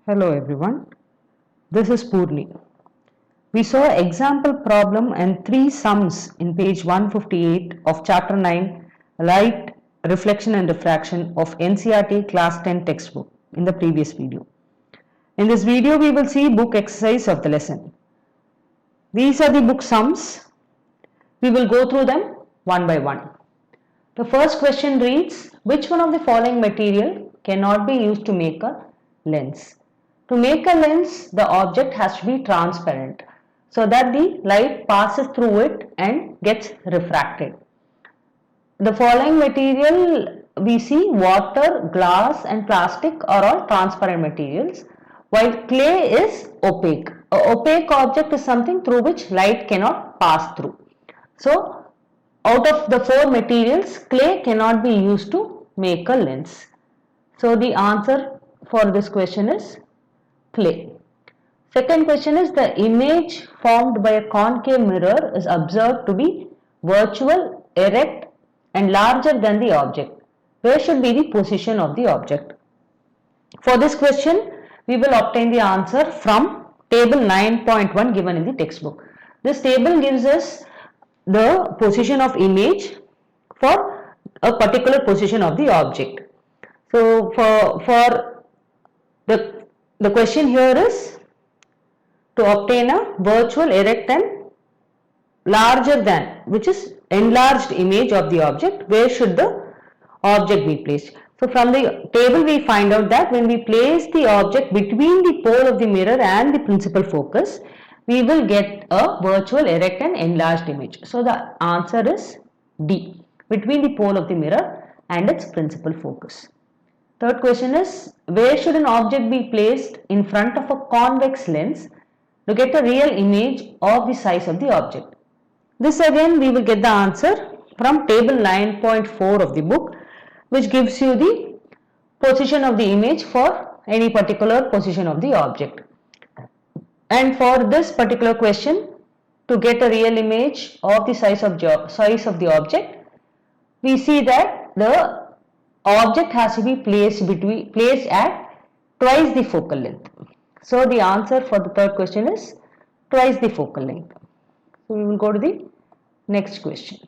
Hello everyone, this is Purni. We saw example problem and three sums in page 158 of chapter 9 Light, Reflection and Diffraction of NCERT class 10 textbook in the previous video. In this video we will see book exercise of the lesson. These are the book sums. We will go through them one by one. The first question reads, which one of the following material cannot be used to make a lens? To make a lens, the object has to be transparent so that the light passes through it and gets refracted. The following material we see water, glass and plastic are all transparent materials, while clay is opaque. An opaque object is something through which light cannot pass through. So, out of the four materials, clay cannot be used to make a lens. So, the answer for this question is clay. Second question is, the image formed by a concave mirror is observed to be virtual, erect and larger than the object. Where should be the position of the object? For this question, we will obtain the answer from table 9.1 given in the textbook. This table gives us the position of image for a particular position of the object. So, for the question here is to obtain a virtual, erect and larger than, which is enlarged image of the object. Where should the object be placed? So, from the table we find out that when we place the object between the pole of the mirror and the principal focus, we will get a virtual, erect and enlarged image. So, the answer is D, between the pole of the mirror and its principal focus. Third question is, where should an object be placed in front of a convex lens to get a real image of the size of the object? This again we will get the answer from table 9.4 of the book, which gives you the position of the image for any particular position of the object. And for this particular question, to get a real image of the size of the object, we see that the object has to be placed at twice the focal length. So, the answer for the third question is twice the focal length. So, we will go to the next question.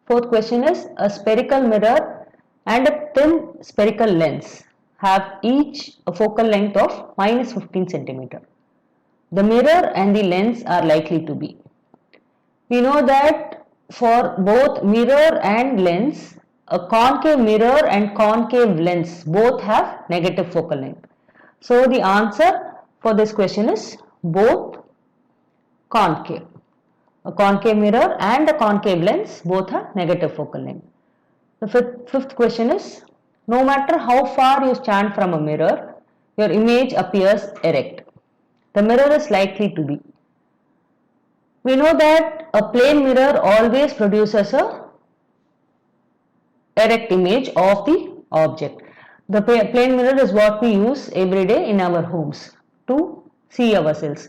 Fourth question is, a spherical mirror and a thin spherical lens have each a focal length of minus 15 centimeter. The mirror and the lens are likely to be. We know that for both mirror and lens, a concave mirror and concave lens both have negative focal length. So, the answer for this question is both concave. A concave mirror and a concave lens both have negative focal length. The fifth question is, no matter how far you stand from a mirror, your image appears erect. The mirror is likely to be. We know that a plane mirror always produces a erect image of the object. The plane mirror is what we use every day in our homes to see ourselves.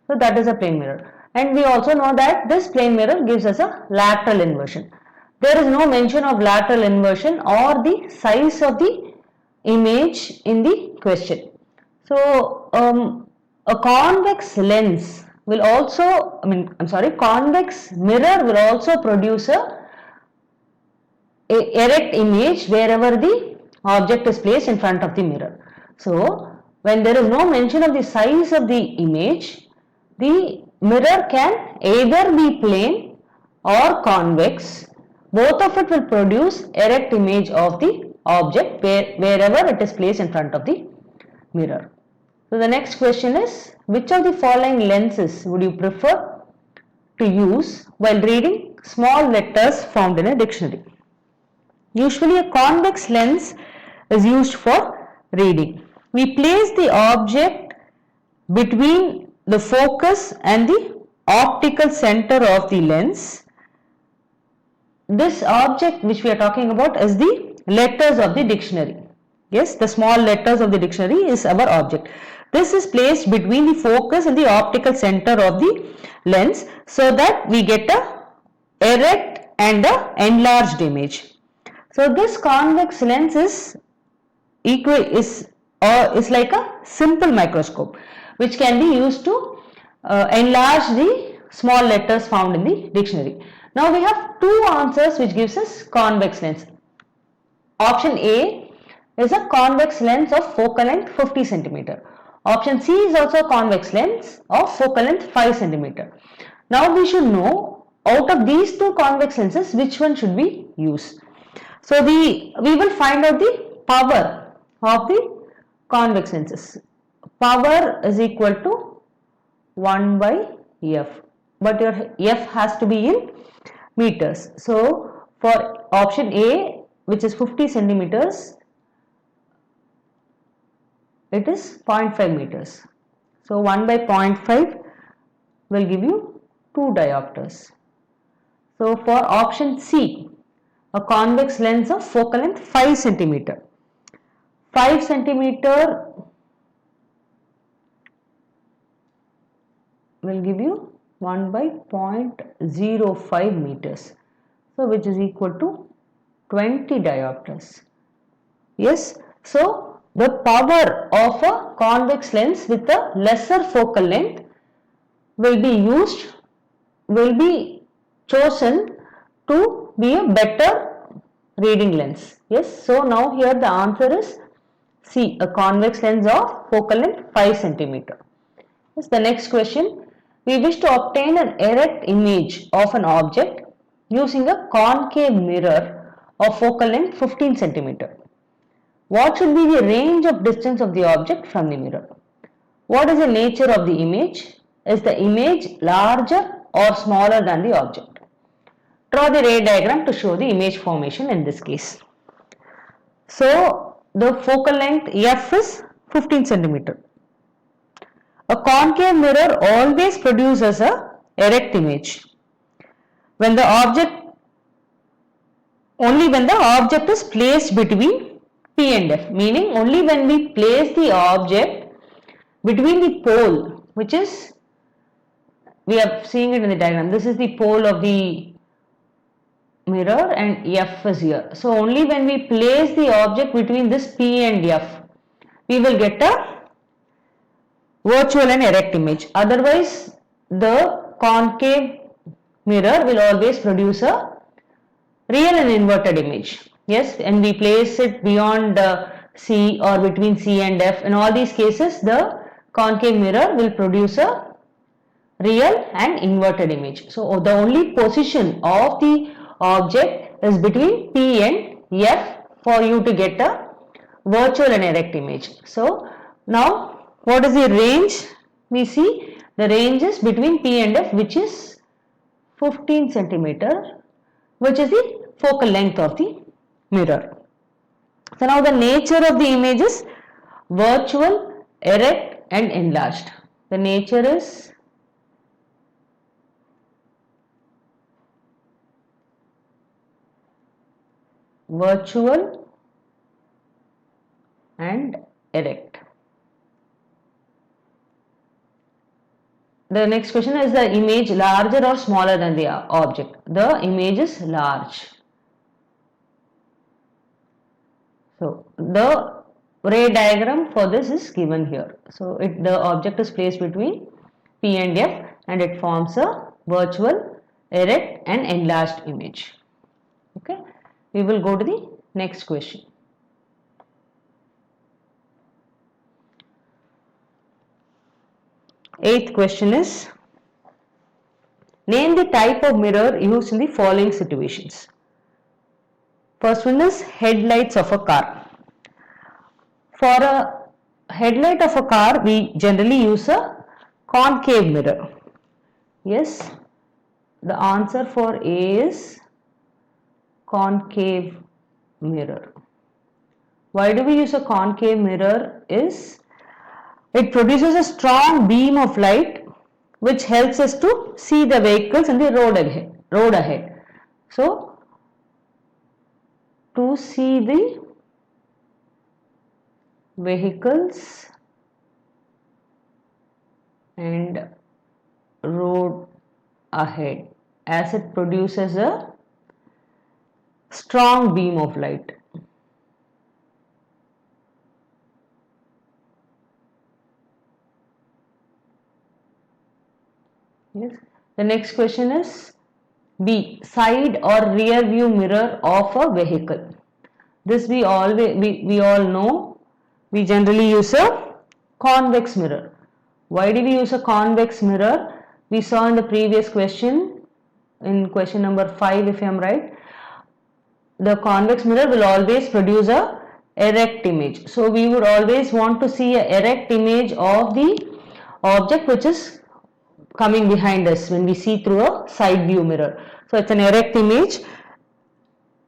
So, that is a plane mirror. And we also know that this plane mirror gives us a lateral inversion. There is no mention of lateral inversion or the size of the image in the question. So, a convex lens will also, convex mirror will also produce a erect image wherever the object is placed in front of the mirror. So, when there is no mention of the size of the image, the mirror can either be plane or convex. Both of it will produce erect image of the object wherever it is placed in front of the mirror. So, the next question is, which of the following lenses would you prefer to use while reading small letters found in a dictionary? Usually a convex lens is used for reading. We place the object between the focus and the optical center of the lens. This object which we are talking about is the letters of the dictionary. Yes, the small letters of the dictionary is our object. This is placed between the focus and the optical center of the lens so that we get a erect and a enlarged image. So, this convex lens is or is like a simple microscope which can be used to enlarge the small letters found in the dictionary. Now we have two answers which gives us convex lens. Option A is a convex lens of focal length 50 centimeter. Option C is also a convex lens of focal length 5 centimeter. Now we should know out of these two convex lenses which one should we use. So we will find out the power of the convex lenses. Power is equal to 1 by F, but your F has to be in meters. So for option A, which is 50 centimeters, it is 0.5 meters. So 1 by 0.5 will give you 2 diopters. So for option C, a convex lens of focal length 5 centimeter. 5 centimeter will give you 1 by 0.05 meters. So which is equal to 20 diopters. Yes, so the power of a convex lens with a lesser focal length will be chosen to be a better reading lens. Yes, so now here the answer is C, a convex lens of focal length 5 centimeter. Yes, the next question, we wish to obtain an erect image of an object using a concave mirror of focal length 15 centimeter. What should be the range of distance of the object from the mirror? What is the nature of the image? Is the image larger or smaller than the object? Draw the ray diagram to show the image formation in this case. So the focal length F is 15 centimeter. A concave mirror always produces a erect image. Only when the object is placed between P and F, meaning only when we place the object between the pole, which is, we are seeing it in the diagram, this is the pole of the mirror and F is here. So only when we place the object between this P and F, we will get a virtual and erect image. Otherwise, the concave mirror will always produce a real and inverted image. Yes, and we place it beyond C or between C and F. In all these cases, the concave mirror will produce a real and inverted image. So the only position of the object is between P and F for you to get a virtual and erect image. So now what is the range? We see the range is between P and F, which is 15 centimeter, which is the focal length of the mirror. So now the nature of the image is virtual, erect and enlarged. The nature is virtual and erect. The next question is the image larger or smaller than the object? The image is large. So the ray diagram for this is given here. So the object is placed between P and F and it forms a virtual, erect and enlarged image. Okay, we will go to the next question. Eighth question is, name the type of mirror used in the following situations. First one is headlights of a car. For a headlight of a car, we generally use a concave mirror. Yes, the answer for A is concave mirror. Why do we use a concave mirror? It produces a strong beam of light which helps us to see the vehicles in the road ahead. So, to see the vehicles and road ahead, as it produces a strong beam of light. Yes. The next question is B. Side or rear view mirror of a vehicle. This we all know. We generally use a convex mirror. Why do we use a convex mirror? We saw in the previous question, in question number 5 if I am right, the convex mirror will always produce a erect image. So we would always want to see a erect image of the object which is coming behind us when we see through a side view mirror. So it's an erect image,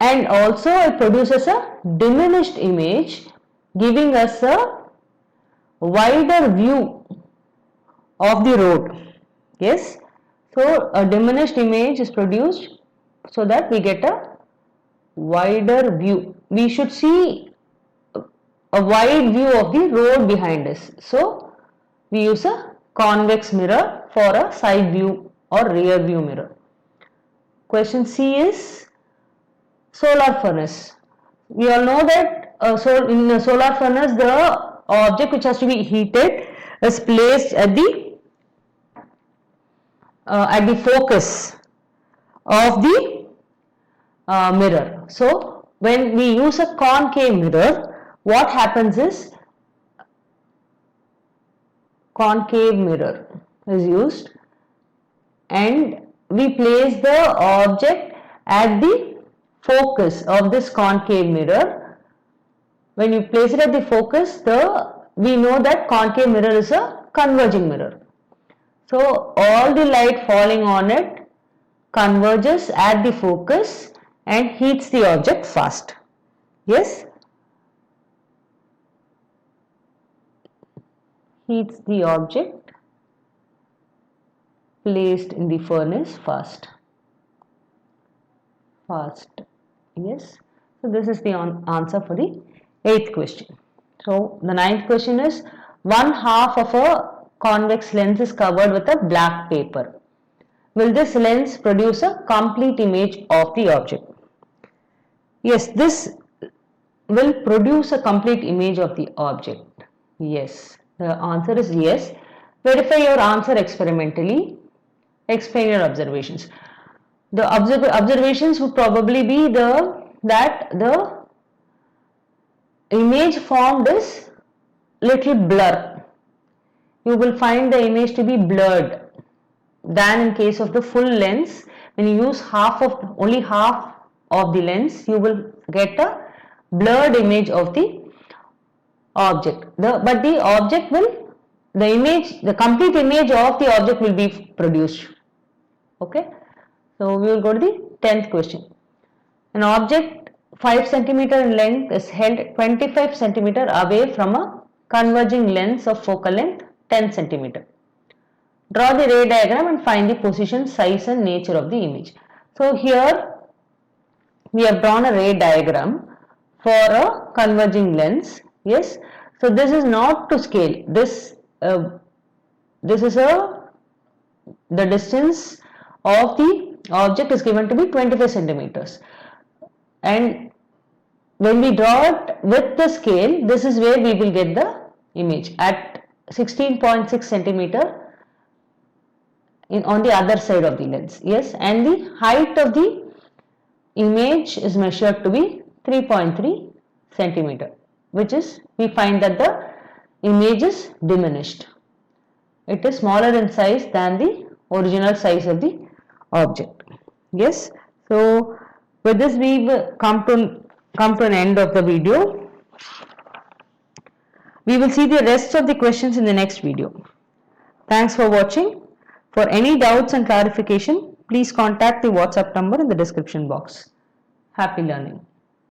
and also it produces a diminished image giving us a wider view of the road. Yes, so a diminished image is produced so that we get a wider view. We should see a wide view of the road behind us. So we use a convex mirror for a side view or rear view mirror. Question C is solar furnace. We all know that in a solar furnace the object which has to be heated is placed at the focus of the mirror. So when we use a concave mirror, what happens is concave mirror is used and we place the object at the focus of this concave mirror. When you place it at the focus, we know that concave mirror is a converging mirror. So all the light falling on it converges at the focus and heats the object fast. Yes? Heats the object placed in the furnace fast. Yes. So this is the answer for the 8th question. So the 9th question is, one half of a convex lens is covered with a black paper. Will this lens produce a complete image of the object? Yes, this will produce a complete image of the object. Yes, the answer is yes. Verify your answer experimentally. Explain your observations. The observations would probably be that the image formed is little blur. You will find the image to be blurred than in case of the full lens. When you use only half of the lens, you will get a blurred image of the object. But the object will, the complete image of the object will be produced. Okay. So we will go to the 10th question. An object 5 cm in length is held 25 cm away from a converging lens of focal length 10 cm. Draw the ray diagram and find the position, size and nature of the image. So here we have drawn a ray diagram for a converging lens. Yes. So this is not to scale. This is the distance of the object is given to be 25 centimeters. And when we draw it with the scale, this is where we will get the image at 16.6 centimeter on the other side of the lens. Yes, and the height of the image is measured to be 3.3 centimeter, which is, we find that the image is diminished. It is smaller in size than the original size of the object. Yes, so with this we come to an end of the video. We will see the rest of the questions in the next video. Thanks for watching. For any doubts and clarification, please contact the WhatsApp number in the description box. Happy learning.